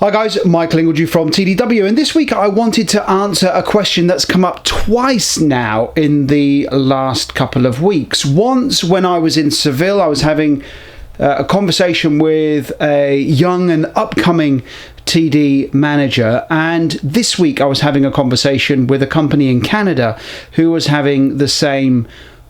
Hi guys, Michael Ingledew from TDW, and this week I wanted to answer a question that's come up twice now in the last couple of weeks. Once when I was in Seville, I was having a conversation with a young and upcoming TD manager, and this week I was having a conversation with a company in Canada who was having the same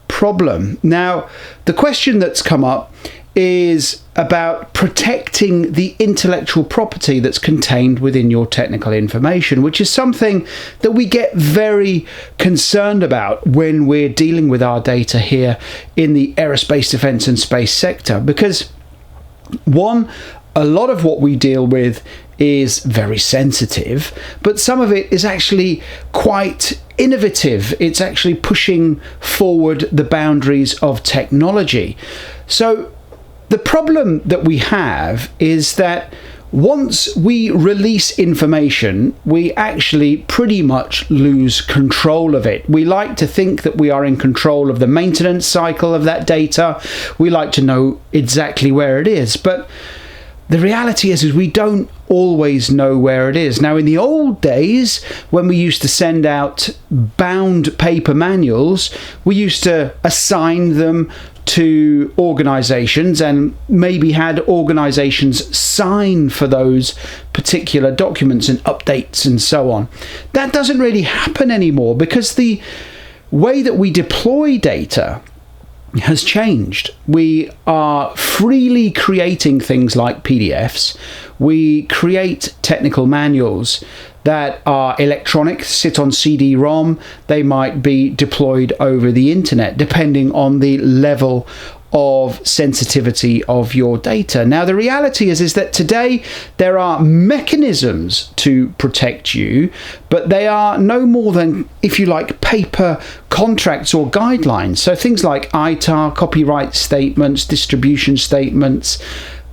problem. Now, the question that's come up is about protecting the intellectual property that's contained within your technical information, which is something that we get very concerned about when we're dealing with our data here in the aerospace, defense and space sector. Because one, a lot of what we deal with is very sensitive, but some of it is actually quite innovative. It's actually pushing forward the boundaries of technology. So the problem that we have is that once we release information, we actually pretty much lose control of it. We like to think that we are in control of the maintenance cycle of that data. We like to know exactly where it is, but the reality is we don't always know where it is. Now, in the old days, when we used to send out bound paper manuals, we used to assign them to organizations and maybe had organizations sign for those particular documents and updates and so on. That doesn't really happen anymore because the way that we deploy data has changed. We are freely creating things like PDFs. We create technical manuals that are electronic, sit on CD-ROM. They might be deployed over the internet, depending on the level of sensitivity of your data. Now, the reality is that today there are mechanisms to protect you, but they are no more than, if you like, paper contracts or guidelines. So things like IPR, copyright statements, distribution statements,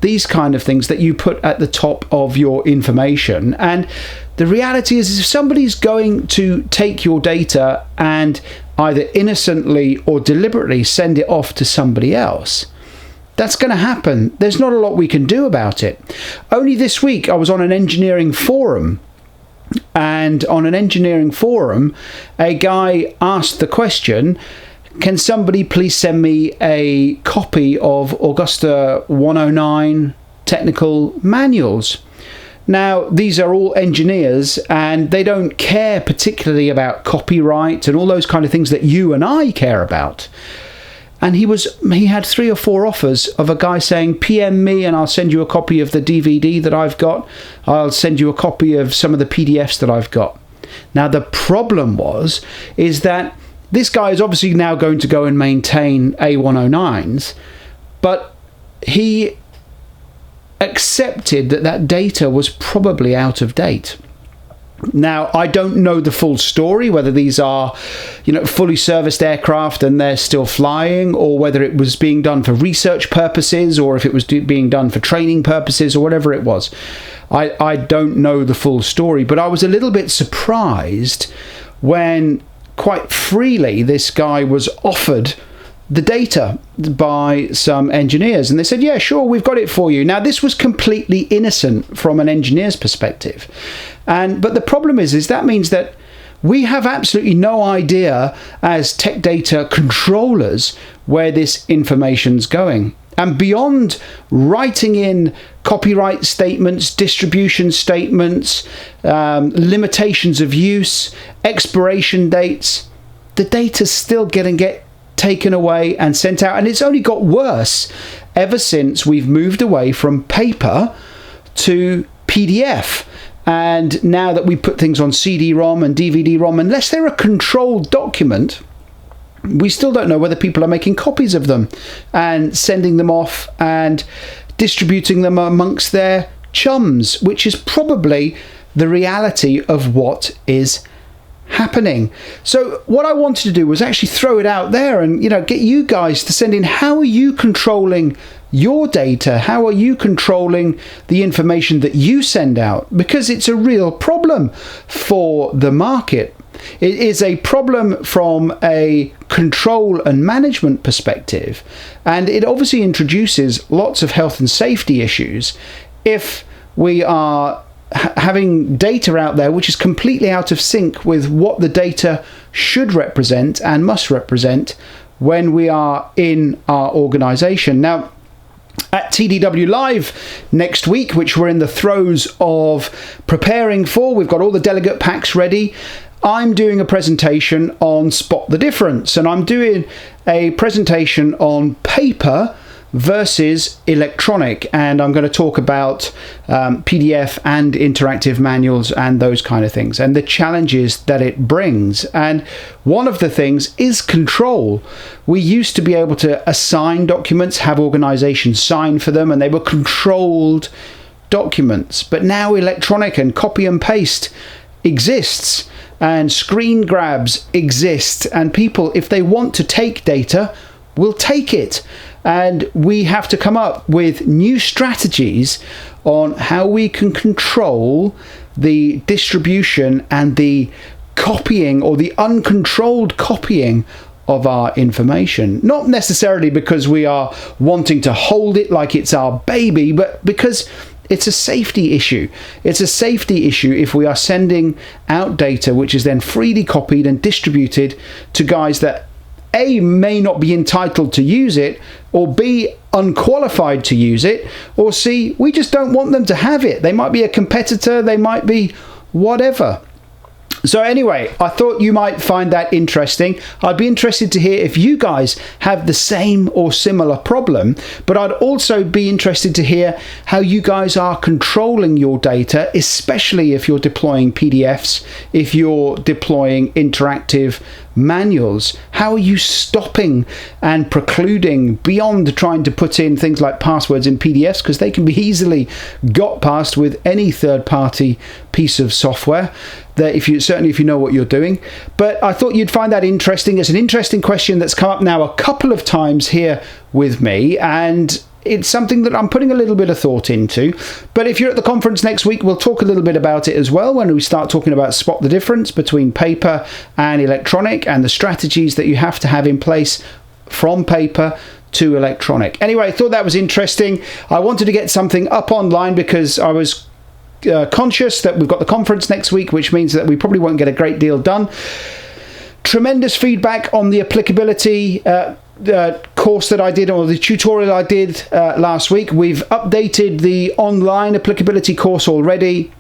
these kind of things that you put at the top of your information. And the reality is if somebody's going to take your data and either innocently or deliberately send it off to somebody else, that's going to happen. There's not a lot we can do about it. Only this week I was on an engineering forum, and on an engineering forum a guy asked the question, can somebody please send me a copy of Augusta 109 technical manuals? Now, these are all engineers and they don't care particularly about copyright and all those kind of things that you and I care about. And he had 3 or 4 offers of a guy saying, PM me and I'll send you a copy of the DVD that I've got. I'll send you a copy of some of the PDFs that I've got. Now, the problem is that this guy is obviously now going to go and maintain A109s, but he accepted that that data was probably out of date. Now, I don't know the full story, whether these are, fully serviced aircraft and they're still flying, or whether it was being done for research purposes, or if it was being done for training purposes, or whatever it was. I don't know the full story, but I was a little bit surprised when quite freely this guy was offered the data by some engineers, and they said, yeah, sure, we've got it for you. Now, this was completely innocent from an engineer's perspective, but the problem is that means that we have absolutely no idea as tech data controllers where this information's going. And beyond writing in copyright statements, distribution statements, limitations of use, expiration dates, the data's still get taken away and sent out. And it's only got worse ever since we've moved away from paper to PDF. And now that we put things on CD-ROM and DVD-ROM, unless they're a controlled document, we still don't know whether people are making copies of them and sending them off and distributing them amongst their chums, which is probably the reality of what is happening. So what I wanted to do was actually throw it out there and get you guys to send in, how are you controlling your data? How are you controlling the information that you send out? Because it's a real problem for the market. It is a problem from a control and management perspective, and it obviously introduces lots of health and safety issues if we are having data out there which is completely out of sync with what the data should represent and must represent when we are in our organization. Now, at TDW-Live next week, which we're in the throes of preparing for, we've got all the delegate packs ready. I'm doing a presentation on Spot the Difference, and I'm doing a presentation on paper versus electronic, and I'm going to talk about PDF and interactive manuals and those kind of things and the challenges that it brings. And one of the things is control. We used to be able to assign documents, have organizations sign for them, and they were controlled documents. But now electronic and copy and paste exists, and screen grabs exist, and people, if they want to take data, will take it. And we have to come up with new strategies on how we can control the distribution and the copying, or the uncontrolled copying of our information. Not necessarily because we are wanting to hold it like it's our baby, but because it's a safety issue. It's a safety issue if we are sending out data which is then freely copied and distributed to guys that A, may not be entitled to use it, or B, unqualified to use it, or C, we just don't want them to have it. They might be a competitor, they might be whatever. So anyway, I thought you might find that interesting. I'd be interested to hear if you guys have the same or similar problem, but I'd also be interested to hear how you guys are controlling your data, especially if you're deploying PDFs, if you're deploying interactive manuals. How are you stopping and precluding beyond trying to put in things like passwords in PDFs, because they can be easily got past with any third-party piece of software, that certainly if you know what you're doing. But I thought you'd find that interesting. It's an interesting question that's come up now a couple of times here with me, and it's something that I'm putting a little bit of thought into. But if you're at the conference next week, we'll talk a little bit about it as well, when we start talking about Spot the Difference between paper and electronic, and the strategies that you have to have in place from paper to electronic. Anyway, I thought that was interesting. I wanted to get something up online because I was conscious that we've got the conference next week, which means that we probably won't get a great deal done. Tremendous feedback on the applicability course that I did, or the tutorial I did last week. We've updated the online applicability course already.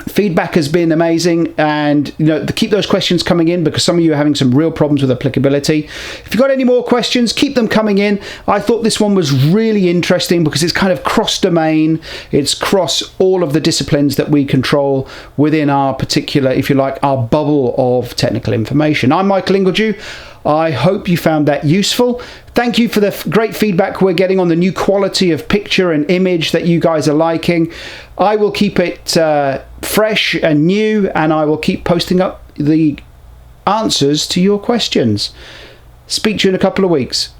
Feedback has been amazing, and keep those questions coming in, because some of you are having some real problems with applicability. If you've got any more questions, keep them coming in. I thought this one was really interesting because it's kind of cross-domain. It's cross all of the disciplines that we control within our particular, if you like, our bubble of technical information. I'm Michael Ingledew. I hope you found that useful. Thank you for the great feedback we're getting on the new quality of picture and image that you guys are liking. I will keep it fresh and new, and I will keep posting up the answers to your questions. Speak to you in a couple of weeks.